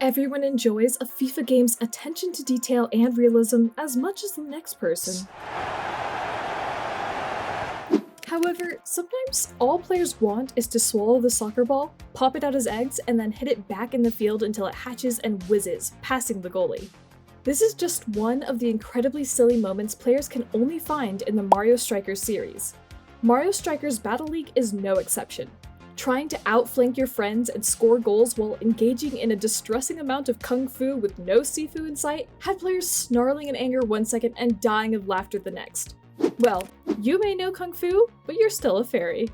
Everyone enjoys a FIFA game's attention to detail and realism as much as the next person. However, sometimes all players want is to swallow the soccer ball, pop it out as eggs, and then hit it back in the field until it hatches and whizzes, passing the goalie. This is just one of the incredibly silly moments players can only find in the Mario Strikers series. Mario Strikers Battle League is no exception. Trying to outflank your friends and score goals while engaging in a distressing amount of kung fu with no sifu in sight had players snarling in anger one second and dying of laughter the next. Well, you may know kung fu, but you're still a fairy.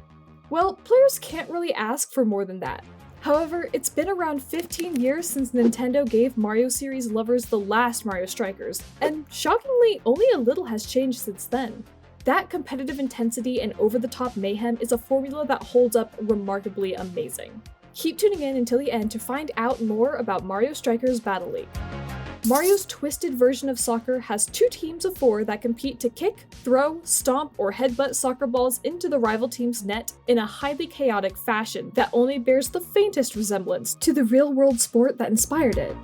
Well, players can't really ask for more than that. However, it's been around 15 years since Nintendo gave Mario series lovers the last Mario Strikers, and shockingly, only a little has changed since then. That competitive intensity and over-the-top mayhem is a formula that holds up remarkably amazing. Keep tuning in until the end to find out more about Mario Strikers Battle League. Mario's twisted version of soccer has 2 teams of 4 that compete to kick, throw, stomp, or headbutt soccer balls into the rival team's net in a highly chaotic fashion that only bears the faintest resemblance to the real-world sport that inspired it.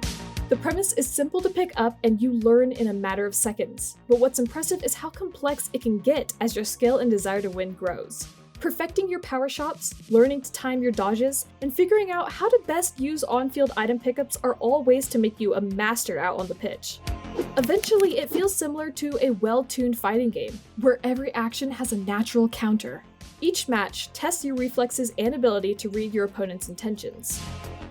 The premise is simple to pick up and you learn in a matter of seconds, but what's impressive is how complex it can get as your skill and desire to win grows. Perfecting your power shots, learning to time your dodges, and figuring out how to best use on-field item pickups are all ways to make you a master out on the pitch. Eventually, it feels similar to a well-tuned fighting game, where every action has a natural counter. Each match tests your reflexes and ability to read your opponent's intentions.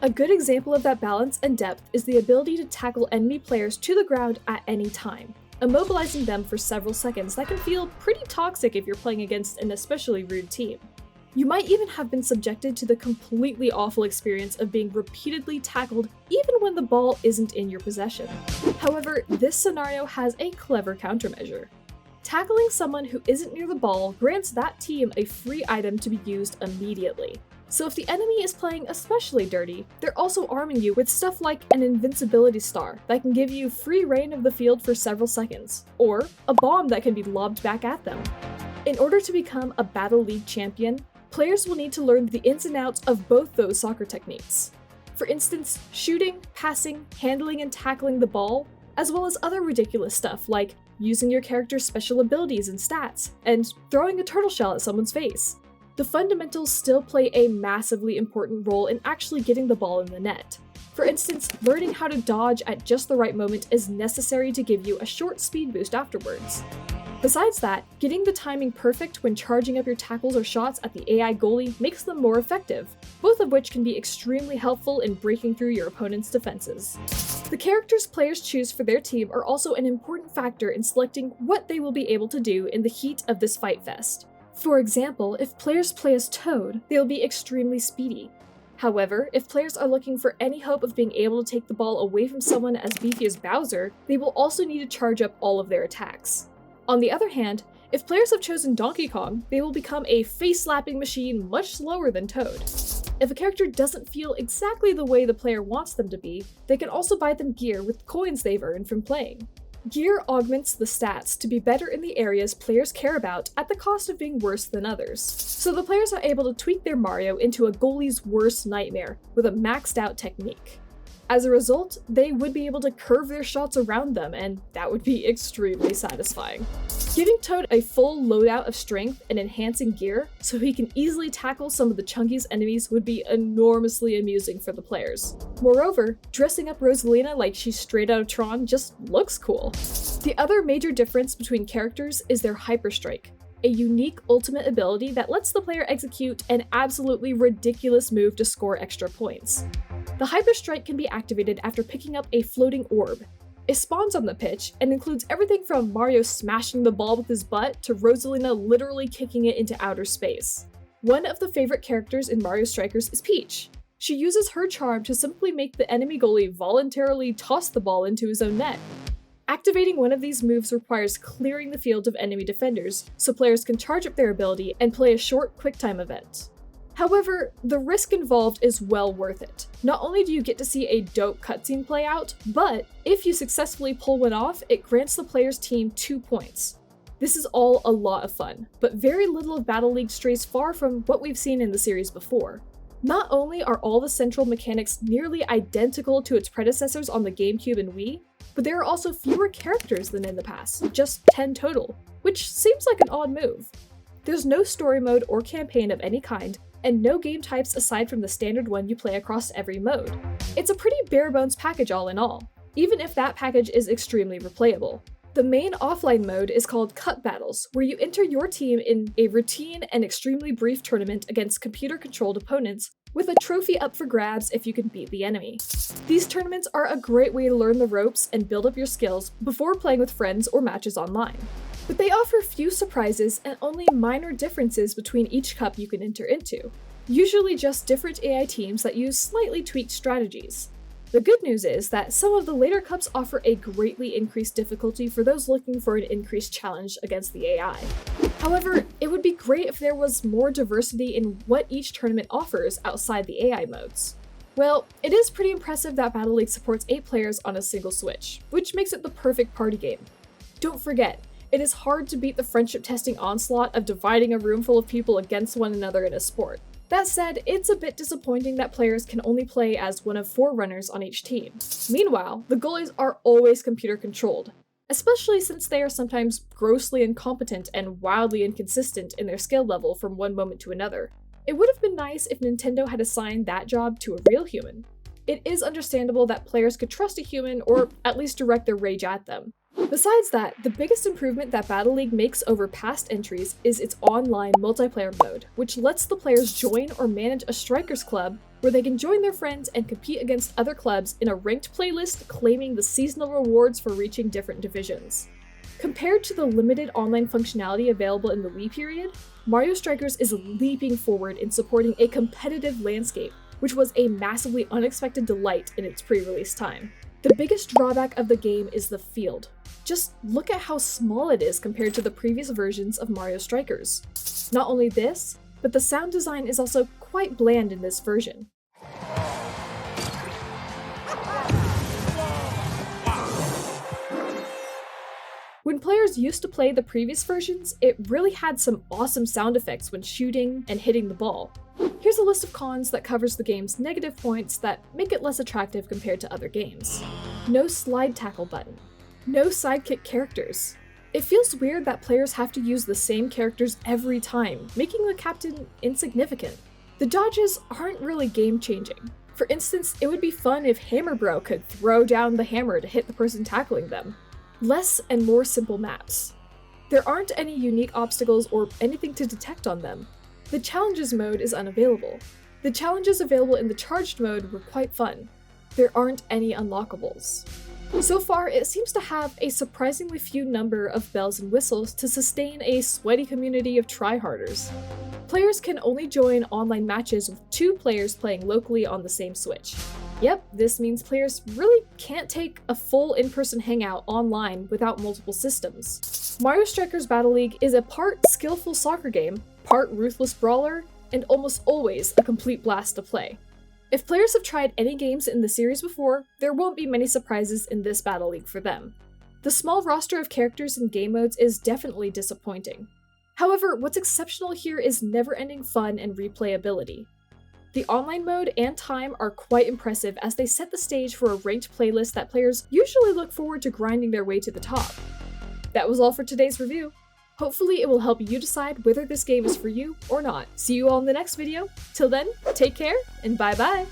A good example of that balance and depth is the ability to tackle enemy players to the ground at any time, immobilizing them for several seconds that can feel pretty toxic if you're playing against an especially rude team. You might even have been subjected to the completely awful experience of being repeatedly tackled even when the ball isn't in your possession. However, this scenario has a clever countermeasure. Tackling someone who isn't near the ball grants that team a free item to be used immediately. So if the enemy is playing especially dirty, they're also arming you with stuff like an invincibility star that can give you free reign of the field for several seconds, or a bomb that can be lobbed back at them. In order to become a Battle League champion, players will need to learn the ins and outs of both those soccer techniques. For instance, shooting, passing, handling and tackling the ball, as well as other ridiculous stuff like using your character's special abilities and stats, and throwing a turtle shell at someone's face. The fundamentals still play a massively important role in actually getting the ball in the net. For instance, learning how to dodge at just the right moment is necessary to give you a short speed boost afterwards. Besides that, getting the timing perfect when charging up your tackles or shots at the AI goalie makes them more effective, both of which can be extremely helpful in breaking through your opponent's defenses. The characters players choose for their team are also an important factor in selecting what they will be able to do in the heat of this fight fest. For example, if players play as Toad, they'll be extremely speedy. However, if players are looking for any hope of being able to take the ball away from someone as beefy as Bowser, they will also need to charge up all of their attacks. On the other hand, if players have chosen Donkey Kong, they will become a face-slapping machine much slower than Toad. If a character doesn't feel exactly the way the player wants them to be, they can also buy them gear with coins they've earned from playing. Gear augments the stats to be better in the areas players care about at the cost of being worse than others. So the players are able to tweak their Mario into a goalie's worst nightmare with a maxed out technique. As a result, they would be able to curve their shots around them, and that would be extremely satisfying. Giving Toad a full loadout of strength and enhancing gear so he can easily tackle some of the chunkiest enemies would be enormously amusing for the players. Moreover, dressing up Rosalina like she's straight out of Tron just looks cool. The other major difference between characters is their Hyper Strike, a unique ultimate ability that lets the player execute an absolutely ridiculous move to score extra points. The Hyper Strike can be activated after picking up a floating orb. It spawns on the pitch and includes everything from Mario smashing the ball with his butt to Rosalina literally kicking it into outer space. One of the favorite characters in Mario Strikers is Peach. She uses her charm to simply make the enemy goalie voluntarily toss the ball into his own net. Activating one of these moves requires clearing the field of enemy defenders, so players can charge up their ability and play a short QuickTime event. However, the risk involved is well worth it. Not only do you get to see a dope cutscene play out, but if you successfully pull one off, it grants the player's team 2 points. This is all a lot of fun, but very little of Battle League strays far from what we've seen in the series before. Not only are all the central mechanics nearly identical to its predecessors on the GameCube and Wii, but there are also fewer characters than in the past, just 10 total, which seems like an odd move. There's no story mode or campaign of any kind, and no game types aside from the standard one you play across every mode. It's a pretty bare-bones package all in all, even if that package is extremely replayable. The main offline mode is called Cup Battles, where you enter your team in a routine and extremely brief tournament against computer-controlled opponents, with a trophy up for grabs if you can beat the enemy. These tournaments are a great way to learn the ropes and build up your skills before playing with friends or matches online. But they offer few surprises and only minor differences between each cup you can enter into, usually just different AI teams that use slightly tweaked strategies. The good news is that some of the later cups offer a greatly increased difficulty for those looking for an increased challenge against the AI. However, it would be great if there was more diversity in what each tournament offers outside the AI modes. Well, it is pretty impressive that Battle League supports 8 players on a single Switch, which makes it the perfect party game. Don't forget, it is hard to beat the friendship-testing onslaught of dividing a room full of people against one another in a sport. That said, it's a bit disappointing that players can only play as one of 4 runners on each team. Meanwhile, the goalies are always computer-controlled, especially since they are sometimes grossly incompetent and wildly inconsistent in their skill level from one moment to another. It would have been nice if Nintendo had assigned that job to a real human. It is understandable that players could trust a human or at least direct their rage at them. Besides that, the biggest improvement that Battle League makes over past entries is its online multiplayer mode, which lets the players join or manage a strikers club where they can join their friends and compete against other clubs in a ranked playlist claiming the seasonal rewards for reaching different divisions. Compared to the limited online functionality available in the Wii period, Mario Strikers is leaping forward in supporting a competitive landscape, which was a massively unexpected delight in its pre-release time. The biggest drawback of the game is the field. Just look at how small it is compared to the previous versions of Mario Strikers. Not only this, but the sound design is also quite bland in this version. When players used to play the previous versions, it really had some awesome sound effects when shooting and hitting the ball. Here's a list of cons that covers the game's negative points that make it less attractive compared to other games. No slide tackle button. No sidekick characters. It feels weird that players have to use the same characters every time, making the captain insignificant. The dodges aren't really game-changing. For instance, it would be fun if Hammer Bro could throw down the hammer to hit the person tackling them. Less and more simple maps. There aren't any unique obstacles or anything to detect on them. The challenges mode is unavailable. The challenges available in the charged mode were quite fun. There aren't any unlockables. So far, it seems to have a surprisingly few number of bells and whistles to sustain a sweaty community of tryharders. Players can only join online matches with 2 players playing locally on the same Switch. Yep, this means players really can't take a full in-person hangout online without multiple systems. Mario Strikers Battle League is a part skillful soccer game, part ruthless brawler, and almost always a complete blast to play. If players have tried any games in the series before, there won't be many surprises in this Battle League for them. The small roster of characters and game modes is definitely disappointing. However, what's exceptional here is never-ending fun and replayability. The online mode and time are quite impressive as they set the stage for a ranked playlist that players usually look forward to grinding their way to the top. That was all for today's review. Hopefully it will help you decide whether this game is for you or not. See you all in the next video. Till then, take care and bye bye!